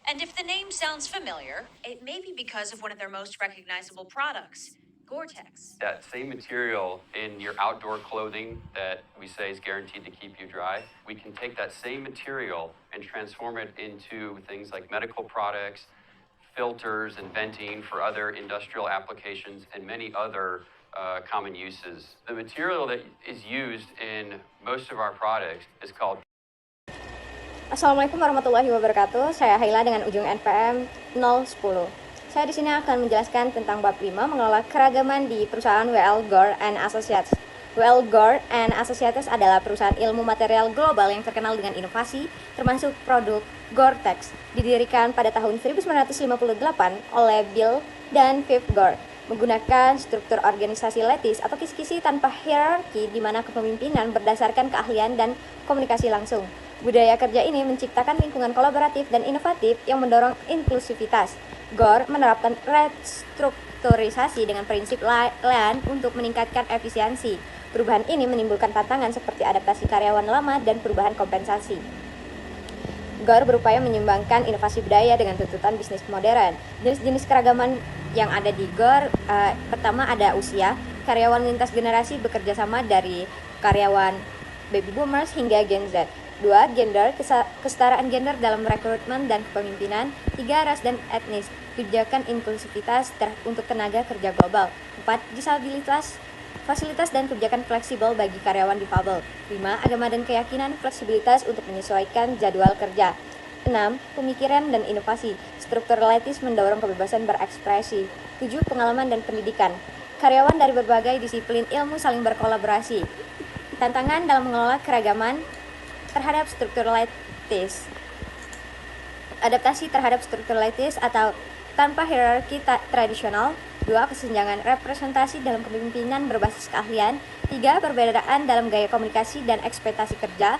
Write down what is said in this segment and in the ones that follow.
And if the name sounds familiar, it may be because of one of their most recognizable products, Gore-Tex. That same material in your outdoor clothing that we say is guaranteed to keep you dry, we can take that same material and transform it into things like medical products, filters and venting for other industrial applications, and many other common uses. The material that is used in most of our products is called. Assalamualaikum warahmatullahi wabarakatuh. Saya Haila dengan ujung NPM 010. Saya di sini akan menjelaskan tentang bab 5 mengelola keragaman di perusahaan W.L. Gore and Associates. W.L. Gore and Associates adalah perusahaan ilmu material global yang terkenal dengan inovasi, termasuk produk Gore-Tex, didirikan pada tahun 1958 oleh Bill dan Viv Gore, menggunakan struktur organisasi lattice atau kisi-kisi tanpa hierarki di mana kepemimpinan berdasarkan keahlian dan komunikasi langsung. Budaya kerja ini menciptakan lingkungan kolaboratif dan inovatif yang mendorong inklusivitas. Gore menerapkan restrukturisasi dengan prinsip Lean untuk meningkatkan efisiensi. Perubahan ini menimbulkan tantangan seperti adaptasi karyawan lama dan perubahan kompensasi. Gore berupaya menyeimbangkan inovasi budaya dengan tuntutan bisnis modern. Jenis-jenis keragaman yang ada di Gore, pertama ada usia. Karyawan lintas generasi bekerja sama dari karyawan baby boomers hingga Gen Z. 2. Gender, kesetaraan gender dalam rekrutmen dan kepemimpinan. 3. Ras dan etnis, kebijakan inklusivitas untuk tenaga kerja global. 4. Disabilitas, fasilitas dan kebijakan fleksibel bagi karyawan difabel. 5. Agama dan keyakinan, fleksibilitas untuk menyesuaikan jadwal kerja. 6. Pemikiran dan inovasi, struktur lattice mendorong kebebasan berekspresi. 7. Pengalaman dan pendidikan, karyawan dari berbagai disiplin ilmu saling berkolaborasi. Tantangan dalam mengelola keragaman terhadap struktur lattice. Adaptasi terhadap struktur lattice atau tanpa hierarki tradisional. 2. Kesenjangan representasi dalam kepemimpinan berbasis keahlian. 3. Perbedaan dalam gaya komunikasi dan ekspektasi kerja.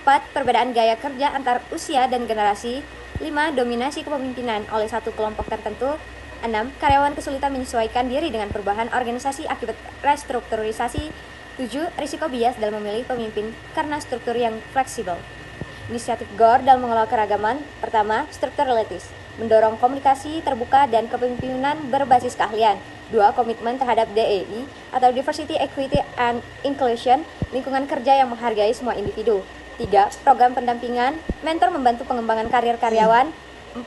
4. Perbedaan gaya kerja antar usia dan generasi. 5. Dominasi kepemimpinan oleh satu kelompok tertentu. 6. Karyawan kesulitan menyesuaikan diri dengan perubahan organisasi akibat restrukturisasi. 7. Risiko bias dalam memilih pemimpin karena struktur yang fleksibel. Inisiatif Gore dalam mengelola keragaman. Pertama, struktur lattice, mendorong komunikasi terbuka dan kepemimpinan berbasis keahlian. 2. Komitmen terhadap DEI atau Diversity, Equity, and Inclusion, lingkungan kerja yang menghargai semua individu. 3. Program pendampingan, mentor membantu pengembangan karir karyawan. 4.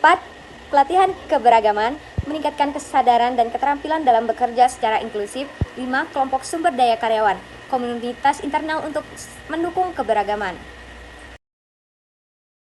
Pelatihan keberagaman, meningkatkan kesadaran dan keterampilan dalam bekerja secara inklusif. 5. Kelompok sumber daya karyawan, komunitas internal untuk mendukung keberagaman.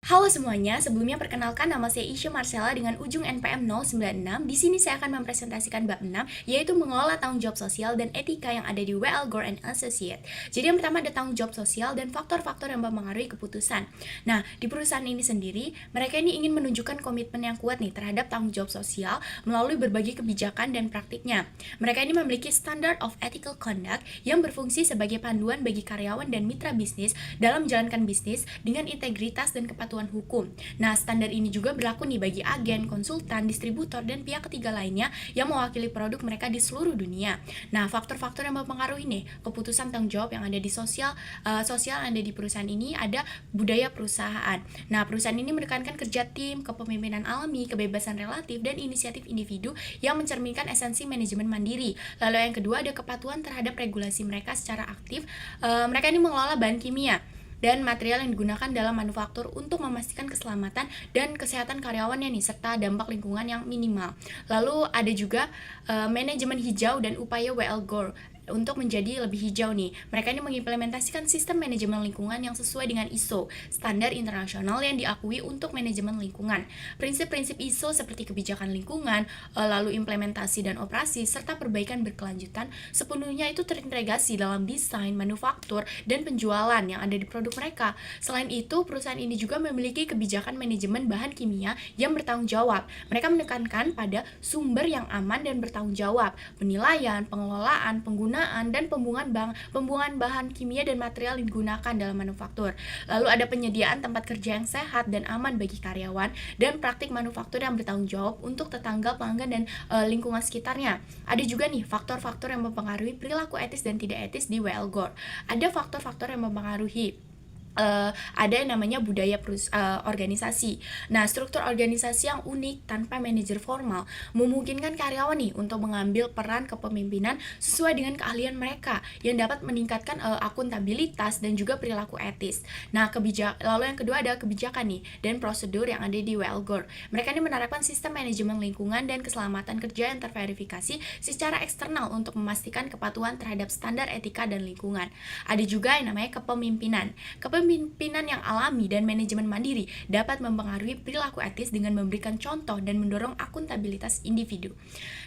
Halo semuanya, sebelumnya perkenalkan nama saya Isya Marcella dengan ujung NPM 096. Di sini saya akan mempresentasikan bab 6, yaitu mengelola tanggung jawab sosial dan etika yang ada di W.L. Gore and Associates. Jadi yang pertama ada tanggung jawab sosial dan faktor-faktor yang mempengaruhi keputusan. Nah, di perusahaan ini sendiri, mereka ini ingin menunjukkan komitmen yang kuat nih terhadap tanggung jawab sosial melalui berbagai kebijakan dan praktiknya. Mereka ini memiliki standard of ethical conduct yang berfungsi sebagai panduan bagi karyawan dan mitra bisnis dalam menjalankan bisnis dengan integritas dan kepatuhan hukum. Nah, standar ini juga berlaku nih bagi agen, konsultan, distributor, dan pihak ketiga lainnya yang mewakili produk mereka di seluruh dunia. Nah, faktor-faktor yang mempengaruhi nih keputusan tanggung jawab yang ada di sosial yang ada di perusahaan ini ada budaya perusahaan. Nah, perusahaan ini menekankan kerja tim, kepemimpinan alami, kebebasan relatif, dan inisiatif individu yang mencerminkan esensi manajemen mandiri. Lalu yang kedua ada kepatuhan terhadap regulasi mereka secara aktif. Mereka ini mengelola bahan kimia dan material yang digunakan dalam manufaktur untuk memastikan keselamatan dan kesehatan karyawannya nih, serta dampak lingkungan yang minimal. Lalu ada juga manajemen hijau dan upaya W.L. Gore untuk menjadi lebih hijau nih. Mereka ini mengimplementasikan sistem manajemen lingkungan yang sesuai dengan ISO, standar internasional yang diakui untuk manajemen lingkungan. Prinsip-prinsip ISO seperti kebijakan lingkungan, lalu implementasi dan operasi, serta perbaikan berkelanjutan sepenuhnya itu terintegrasi dalam desain, manufaktur, dan penjualan yang ada di produk mereka. Selain itu, perusahaan ini juga memiliki kebijakan manajemen bahan kimia yang bertanggung jawab. Mereka menekankan pada sumber yang aman dan bertanggung jawab, penilaian, pengelolaan, penggunaan, dan pembuangan bahan kimia dan material yang digunakan dalam manufaktur. Lalu ada penyediaan tempat kerja yang sehat dan aman bagi karyawan dan praktik manufaktur yang bertanggung jawab untuk tetangga, pelanggan, dan lingkungan sekitarnya. Ada juga nih faktor-faktor yang mempengaruhi perilaku etis dan tidak etis di W.L. Gore. Ada faktor-faktor yang mempengaruhi ada yang namanya budaya organisasi. Nah, struktur organisasi yang unik tanpa manajer formal memungkinkan karyawan nih untuk mengambil peran kepemimpinan sesuai dengan keahlian mereka yang dapat meningkatkan akuntabilitas dan juga perilaku etis. Nah, lalu yang kedua ada kebijakan nih dan prosedur yang ada di WL Gore. Mereka ini menerapkan sistem manajemen lingkungan dan keselamatan kerja yang terverifikasi secara eksternal untuk memastikan kepatuhan terhadap standar etika dan lingkungan. Ada juga yang namanya kepemimpinan. Kepemimpinan yang alami dan manajemen mandiri dapat mempengaruhi perilaku etis dengan memberikan contoh dan mendorong akuntabilitas individu.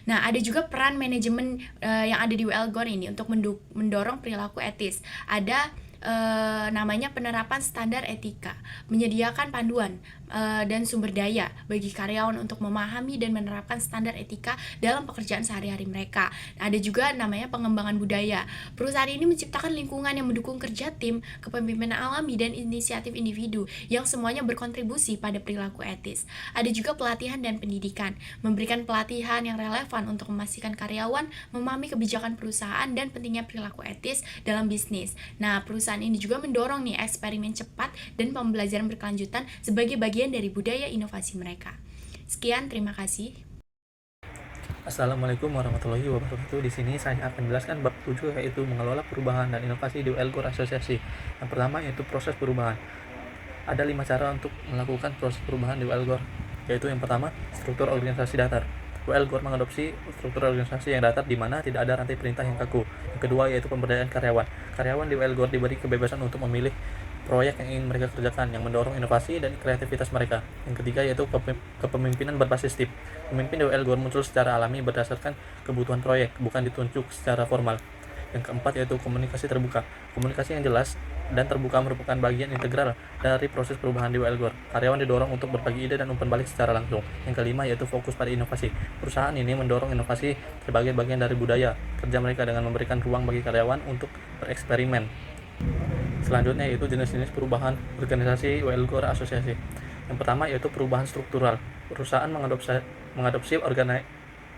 Nah, ada juga peran manajemen yang ada di WL Gore ini untuk mendorong perilaku etis. Ada namanya penerapan standar etika, menyediakan panduan dan sumber daya bagi karyawan untuk memahami dan menerapkan standar etika dalam pekerjaan sehari-hari mereka. Ada juga namanya pengembangan budaya. Perusahaan ini menciptakan lingkungan yang mendukung kerja tim, kepemimpinan alami, dan inisiatif individu yang semuanya berkontribusi pada perilaku etis. Ada juga pelatihan dan pendidikan, memberikan pelatihan yang relevan untuk memastikan karyawan memahami kebijakan perusahaan dan pentingnya perilaku etis dalam bisnis. Nah, perusahaan ini juga mendorong nih eksperimen cepat dan pembelajaran berkelanjutan sebagai bagian dari budaya inovasi mereka. Sekian, terima kasih. Assalamualaikum warahmatullahi wabarakatuh. Di sini saya akan menjelaskan bab 7, yaitu mengelola perubahan dan inovasi di WL Gore Asosiasi. Yang pertama yaitu proses perubahan. Ada 5 cara untuk melakukan proses perubahan di WL Gore, yaitu yang pertama, struktur organisasi datar. WL Gore mengadopsi struktur organisasi yang datar di mana tidak ada rantai perintah yang kaku. Yang kedua yaitu pemberdayaan karyawan. Karyawan di WL Gore diberi kebebasan untuk memilih proyek yang ingin mereka kerjakan yang mendorong inovasi dan kreativitas mereka. Yang ketiga yaitu kepemimpinan berbasis tim. Pemimpin di WL Gore muncul secara alami berdasarkan kebutuhan proyek, bukan ditunjuk secara formal. Yang keempat yaitu komunikasi terbuka. Komunikasi yang jelas dan terbuka merupakan bagian integral dari proses perubahan di WL Gore. Karyawan didorong untuk berbagi ide dan umpan balik secara langsung. Yang kelima yaitu fokus pada inovasi. Perusahaan ini mendorong inovasi sebagai bagian dari budaya kerja mereka dengan memberikan ruang bagi karyawan untuk bereksperimen. Selanjutnya yaitu jenis-jenis perubahan organisasi WL Gore Asosiasi. Yang pertama yaitu perubahan struktural. Perusahaan mengadopsi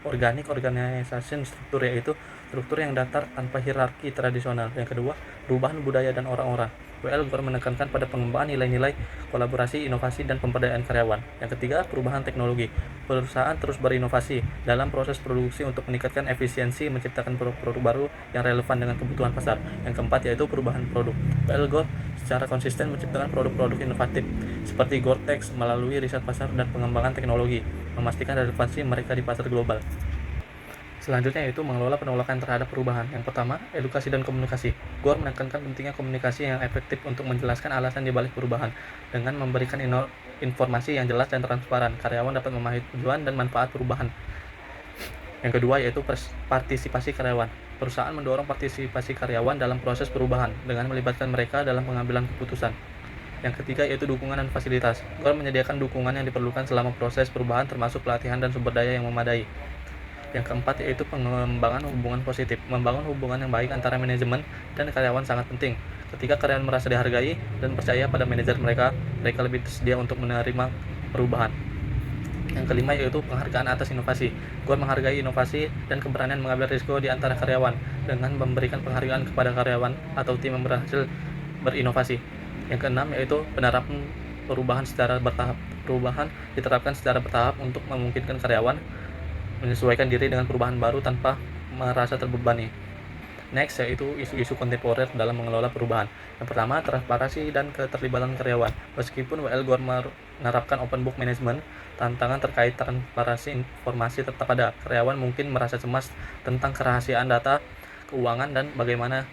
organic organization struktur, yaitu struktur yang datar tanpa hierarki tradisional. Yang kedua, perubahan budaya dan orang-orang. WL Gore menekankan pada pengembangan nilai-nilai kolaborasi, inovasi, dan pemberdayaan karyawan. Yang ketiga, perubahan teknologi. Perusahaan terus berinovasi dalam proses produksi untuk meningkatkan efisiensi, menciptakan produk-produk baru yang relevan dengan kebutuhan pasar. Yang keempat yaitu perubahan produk. WL Gore secara konsisten menciptakan produk-produk inovatif seperti Gore-Tex melalui riset pasar dan pengembangan teknologi, memastikan relevansi mereka di pasar global. Selanjutnya yaitu mengelola penolakan terhadap perubahan. Yang pertama, edukasi dan komunikasi. Gore menekankan pentingnya komunikasi yang efektif untuk menjelaskan alasan dibalik perubahan. Dengan memberikan informasi yang jelas dan transparan, karyawan dapat memahami tujuan dan manfaat perubahan. Yang kedua yaitu partisipasi karyawan. Perusahaan mendorong partisipasi karyawan dalam proses perubahan dengan melibatkan mereka dalam pengambilan keputusan. Yang ketiga yaitu dukungan dan fasilitas. Gore menyediakan dukungan yang diperlukan selama proses perubahan termasuk pelatihan dan sumber daya yang memadai. Yang keempat yaitu pengembangan hubungan positif. Membangun hubungan yang baik antara manajemen dan karyawan sangat penting. Ketika karyawan merasa dihargai dan percaya pada manajer mereka lebih bersedia untuk menerima perubahan. Yang kelima yaitu penghargaan atas inovasi. Gore menghargai inovasi dan keberanian mengambil risiko di antara karyawan dengan memberikan penghargaan kepada karyawan atau tim yang berhasil berinovasi. Yang keenam yaitu penerapan perubahan secara bertahap. Perubahan diterapkan secara bertahap untuk memungkinkan karyawan menyesuaikan diri dengan perubahan baru tanpa merasa terbebani. Next yaitu isu-isu kontemporer dalam mengelola perubahan. Yang pertama, transparansi dan keterlibatan karyawan. Meskipun WL Gore menerapkan open book management, tantangan terkait transparansi informasi tetap ada. Karyawan mungkin merasa cemas tentang kerahasiaan data keuangan dan bagaimana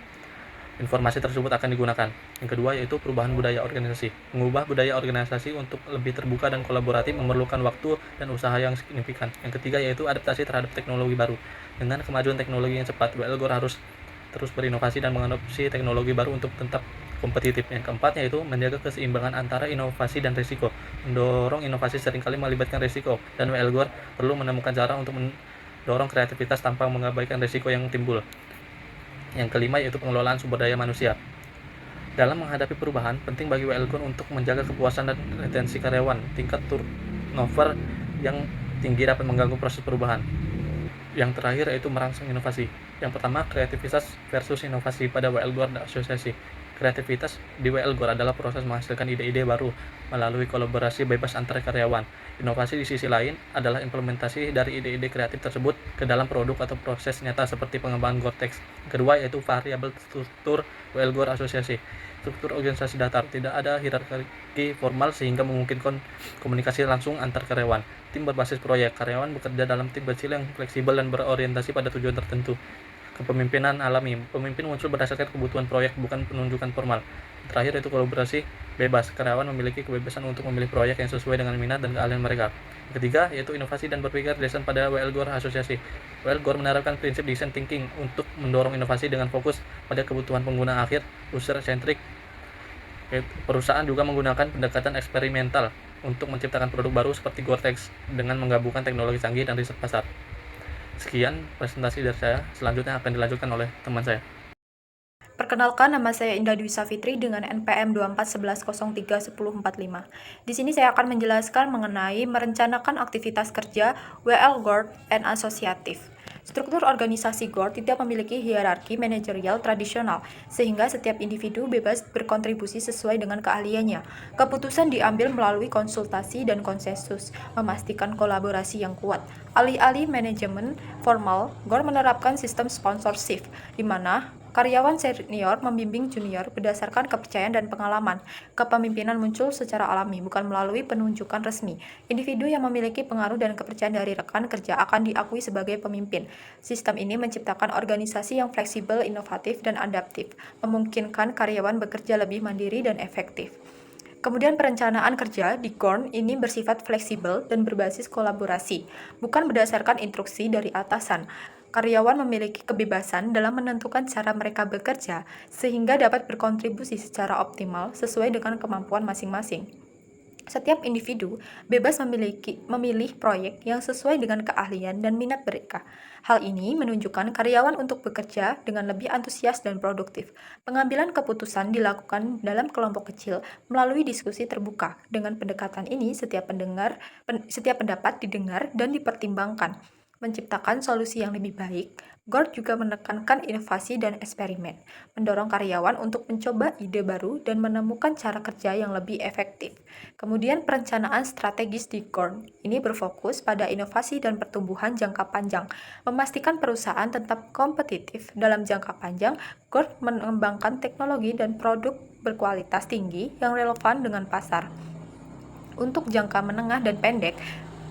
informasi tersebut akan digunakan. Yang kedua yaitu perubahan budaya organisasi. Mengubah budaya organisasi untuk lebih terbuka dan kolaboratif memerlukan waktu dan usaha yang signifikan. Yang ketiga yaitu adaptasi terhadap teknologi baru. Dengan kemajuan teknologi yang cepat, WL Gore harus terus berinovasi dan mengadopsi teknologi baru untuk tetap kompetitif. Yang keempat yaitu menjaga keseimbangan antara inovasi dan risiko. Mendorong inovasi seringkali melibatkan risiko, dan WL Gore perlu menemukan cara untuk mendorong kreativitas tanpa mengabaikan risiko yang timbul. Yang kelima yaitu pengelolaan sumber daya manusia. Dalam menghadapi perubahan, penting bagi WL Gore untuk menjaga kepuasan dan retensi karyawan. Tingkat turnover yang tinggi dapat mengganggu proses perubahan. Yang terakhir yaitu merangsang inovasi. Yang pertama, kreativitas versus inovasi pada WL Gore Asosiasi. Kreativitas di WL Gore adalah proses menghasilkan ide-ide baru melalui kolaborasi bebas antar karyawan. Inovasi di sisi lain adalah implementasi dari ide-ide kreatif tersebut ke dalam produk atau proses nyata seperti pengembangan Gore-Tex. Kedua yaitu variabel struktur WL Gore Asosiasi. Struktur organisasi datar, tidak ada hierarki formal sehingga memungkinkan komunikasi langsung antar karyawan. Tim berbasis proyek, karyawan bekerja dalam tim kecil yang fleksibel dan berorientasi pada tujuan tertentu. Kepemimpinan alami, pemimpin muncul berdasarkan kebutuhan proyek, bukan penunjukan formal. Terakhir itu kolaborasi bebas, karyawan memiliki kebebasan untuk memilih proyek yang sesuai dengan minat dan keahlian mereka. Ketiga yaitu inovasi dan berpikir desain pada WL Gore Asosiasi. WL Gore menerapkan prinsip design thinking untuk mendorong inovasi dengan fokus pada kebutuhan pengguna akhir, user centric. Perusahaan juga menggunakan pendekatan eksperimental untuk menciptakan produk baru seperti Gore-Tex dengan menggabungkan teknologi canggih dan riset pasar. Sekian presentasi dari saya, selanjutnya akan dilanjutkan oleh teman saya. Perkenalkan, nama saya Indah Dwi Safitri dengan NPM 2411031045. Di sini saya akan menjelaskan mengenai merencanakan aktivitas kerja WL Gore and Associative. Struktur organisasi Gore tidak memiliki hierarki manajerial tradisional, sehingga setiap individu bebas berkontribusi sesuai dengan keahliannya. Keputusan diambil melalui konsultasi dan konsensus, memastikan kolaborasi yang kuat. Alih-alih manajemen formal, Gore menerapkan sistem sponsorship, di mana karyawan senior membimbing junior berdasarkan kepercayaan dan pengalaman. Kepemimpinan muncul secara alami, bukan melalui penunjukan resmi. Individu yang memiliki pengaruh dan kepercayaan dari rekan kerja akan diakui sebagai pemimpin. Sistem ini menciptakan organisasi yang fleksibel, inovatif, dan adaptif, memungkinkan karyawan bekerja lebih mandiri dan efektif. Kemudian perencanaan kerja di Gore ini bersifat fleksibel dan berbasis kolaborasi, bukan berdasarkan instruksi dari atasan. Karyawan memiliki kebebasan dalam menentukan cara mereka bekerja, sehingga dapat berkontribusi secara optimal sesuai dengan kemampuan masing-masing. Setiap individu bebas memilih proyek yang sesuai dengan keahlian dan minat mereka. Hal ini menunjukkan karyawan untuk bekerja dengan lebih antusias dan produktif. Pengambilan keputusan dilakukan dalam kelompok kecil melalui diskusi terbuka. Dengan pendekatan ini, setiap pendapat didengar dan dipertimbangkan, menciptakan solusi yang lebih baik. Gore juga menekankan inovasi dan eksperimen, mendorong karyawan untuk mencoba ide baru dan menemukan cara kerja yang lebih efektif. Kemudian perencanaan strategis di Gore ini berfokus pada inovasi dan pertumbuhan jangka panjang, memastikan perusahaan tetap kompetitif dalam jangka panjang. Gore mengembangkan teknologi dan produk berkualitas tinggi yang relevan dengan pasar. Untuk jangka menengah dan pendek,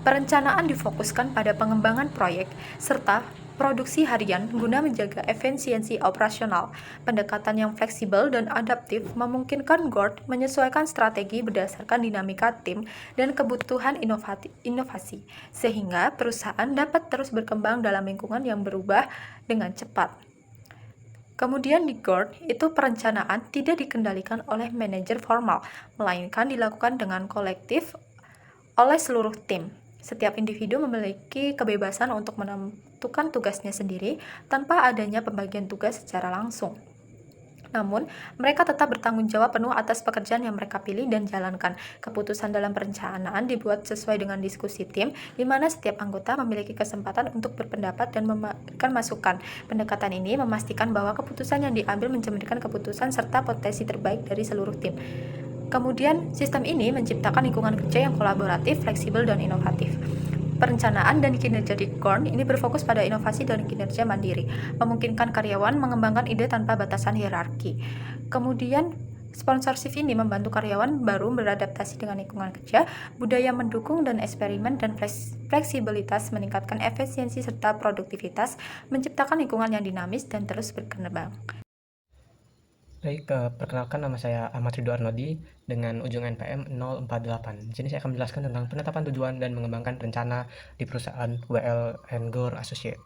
perencanaan difokuskan pada pengembangan proyek serta produksi harian guna menjaga efisiensi operasional. Pendekatan yang fleksibel dan adaptif memungkinkan Gore menyesuaikan strategi berdasarkan dinamika tim dan kebutuhan inovasi, sehingga perusahaan dapat terus berkembang dalam lingkungan yang berubah dengan cepat. Kemudian di Gore, itu perencanaan tidak dikendalikan oleh manajer formal, melainkan dilakukan dengan kolektif oleh seluruh tim. Setiap individu memiliki kebebasan untuk menentukan tugasnya sendiri tanpa adanya pembagian tugas secara langsung. Namun, mereka tetap bertanggung jawab penuh atas pekerjaan yang mereka pilih dan jalankan. Keputusan dalam perencanaan dibuat sesuai dengan diskusi tim, di mana setiap anggota memiliki kesempatan untuk berpendapat dan memberikan masukan. Pendekatan ini memastikan bahwa keputusan yang diambil mencerminkan keputusan serta potensi terbaik dari seluruh tim. Kemudian, sistem ini menciptakan lingkungan kerja yang kolaboratif, fleksibel, dan inovatif. Perencanaan dan kinerja di Gore ini berfokus pada inovasi dan kinerja mandiri, memungkinkan karyawan mengembangkan ide tanpa batasan hierarki. Kemudian, sponsorship ini membantu karyawan baru beradaptasi dengan lingkungan kerja, budaya mendukung dan eksperimen dan fleksibilitas meningkatkan efisiensi serta produktivitas, menciptakan lingkungan yang dinamis dan terus berkembang. Baik, perkenalkan nama saya Ahmad Ridho Arnodi dengan ujung NPM 048. Di sini saya akan menjelaskan tentang penetapan tujuan dan mengembangkan rencana di perusahaan WL Gore Associates.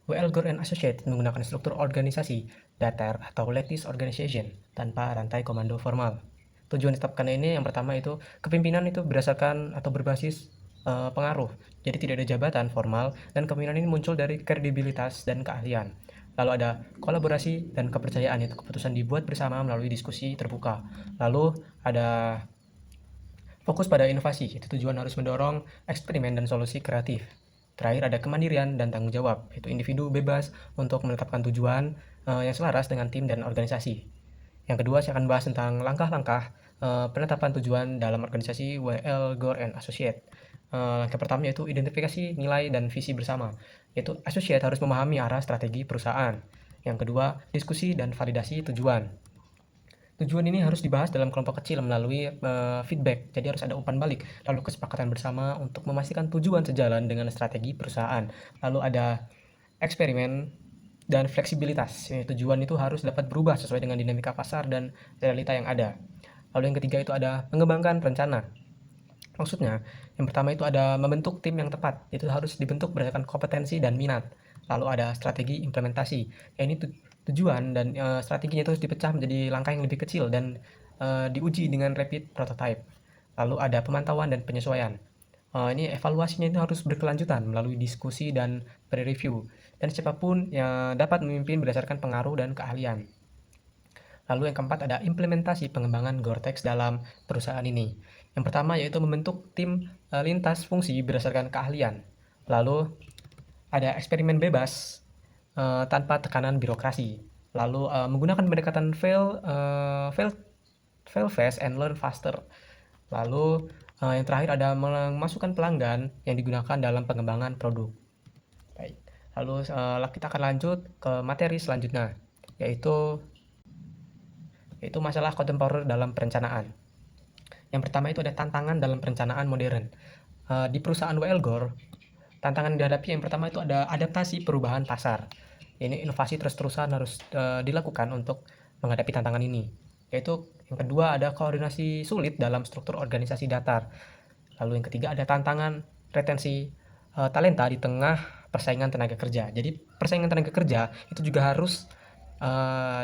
WL Gore Associates menggunakan struktur organisasi datar atau lattice organization tanpa rantai komando formal. Tujuan ditetapkan ini yang pertama itu kepemimpinan itu berdasarkan atau berbasis pengaruh. Jadi tidak ada jabatan formal dan kepemimpinan ini muncul dari kredibilitas dan keahlian. Lalu ada kolaborasi dan kepercayaan, itu keputusan dibuat bersama melalui diskusi terbuka. Lalu ada fokus pada inovasi, itu tujuan harus mendorong eksperimen dan solusi kreatif. Terakhir ada kemandirian dan tanggung jawab, itu individu bebas untuk menetapkan tujuan yang selaras dengan tim dan organisasi. Yang kedua, saya akan bahas tentang langkah-langkah penetapan tujuan dalam organisasi WL, Gore, and Associate. Langkah pertama yaitu identifikasi nilai dan visi bersama, yaitu associate harus memahami arah strategi perusahaan. Yang kedua, diskusi dan validasi tujuan. Tujuan ini harus dibahas dalam kelompok kecil melalui feedback, jadi harus ada umpan balik, lalu kesepakatan bersama untuk memastikan tujuan sejalan dengan strategi perusahaan. Lalu ada eksperimen dan fleksibilitas. Tujuan itu harus dapat berubah sesuai dengan dinamika pasar dan realita yang ada. Lalu yang ketiga itu ada mengembangkan rencana. Maksudnya, yang pertama itu ada membentuk tim yang tepat. Itu harus dibentuk berdasarkan kompetensi dan minat. Lalu ada strategi implementasi. Ini tujuan dan strateginya itu harus dipecah menjadi langkah yang lebih kecil dan diuji dengan rapid prototype. Lalu ada pemantauan dan penyesuaian. Ini evaluasinya itu harus berkelanjutan melalui diskusi dan pre-review. Dan siapapun yang dapat memimpin berdasarkan pengaruh dan keahlian. Lalu yang keempat ada implementasi pengembangan Gore-Tex dalam perusahaan ini. Yang pertama yaitu membentuk tim lintas fungsi berdasarkan keahlian. Lalu ada eksperimen bebas tanpa tekanan birokrasi. Lalu menggunakan pendekatan fail fast and learn faster. Lalu yang terakhir ada memasukkan pelanggan yang digunakan dalam pengembangan produk. Baik. Lalu kita akan lanjut ke materi selanjutnya, yaitu masalah kontemporer dalam perencanaan. Yang pertama itu ada tantangan dalam perencanaan modern. Di perusahaan WL Gore, tantangan yang dihadapi yang pertama itu ada adaptasi perubahan pasar. Ini inovasi terus-terusan harus dilakukan untuk menghadapi tantangan ini. Yaitu yang kedua ada koordinasi sulit dalam struktur organisasi datar. Lalu yang ketiga ada tantangan retensi talenta di tengah persaingan tenaga kerja. Jadi persaingan tenaga kerja itu juga harus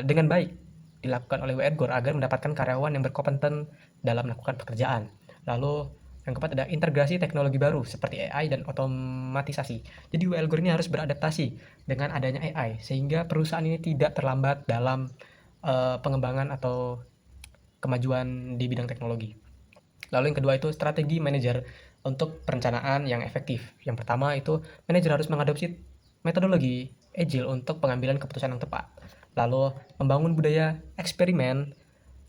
dengan baik dilakukan oleh WL Gore agar mendapatkan karyawan yang berkompeten dalam melakukan pekerjaan. Lalu yang keempat ada integrasi teknologi baru seperti AI dan otomatisasi. Jadi WL Gore ini harus beradaptasi dengan adanya AI sehingga perusahaan ini tidak terlambat dalam pengembangan atau kemajuan di bidang teknologi. Lalu yang kedua itu strategi manajer untuk perencanaan yang efektif. Yang pertama itu manajer harus mengadopsi metodologi Agile untuk pengambilan keputusan yang tepat. Lalu membangun budaya eksperimen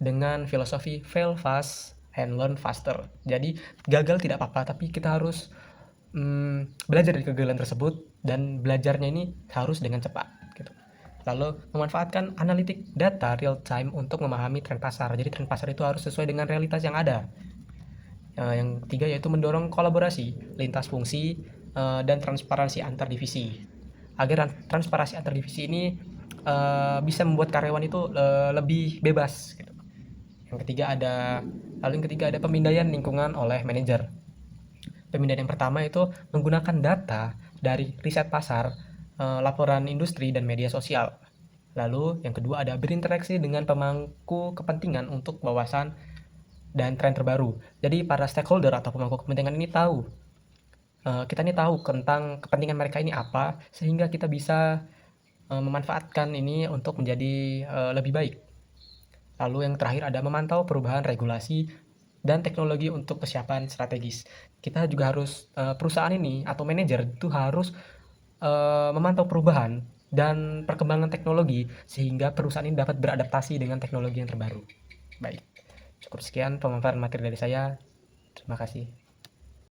dengan filosofi fail fast and learn faster. Jadi gagal tidak apa-apa, tapi kita harus belajar dari kegagalan tersebut dan belajarnya ini harus dengan cepat. Gitu. Lalu memanfaatkan analitik data real time untuk memahami tren pasar. Jadi tren pasar itu harus sesuai dengan realitas yang ada. Yang ketiga yaitu mendorong kolaborasi lintas fungsi dan transparansi antar divisi. Agar transparansi antar divisi ini bisa membuat karyawan itu lebih bebas. Gitu. Yang ketiga ada pemindaian lingkungan oleh manajer. Pemindaian yang pertama itu menggunakan data dari riset pasar, laporan industri dan media sosial. Lalu yang kedua ada berinteraksi dengan pemangku kepentingan untuk wawasan dan tren terbaru. Jadi para stakeholder atau pemangku kepentingan ini tahu, kita ini tahu tentang kepentingan mereka ini apa, sehingga kita bisa memanfaatkan ini untuk menjadi lebih baik. Lalu yang terakhir ada memantau perubahan regulasi dan teknologi untuk kesiapan strategis. Kita juga harus, perusahaan ini atau manajer itu harus memantau perubahan dan perkembangan teknologi sehingga perusahaan ini dapat beradaptasi dengan teknologi yang terbaru. Baik, cukup sekian pemaparan materi dari saya. Terima kasih.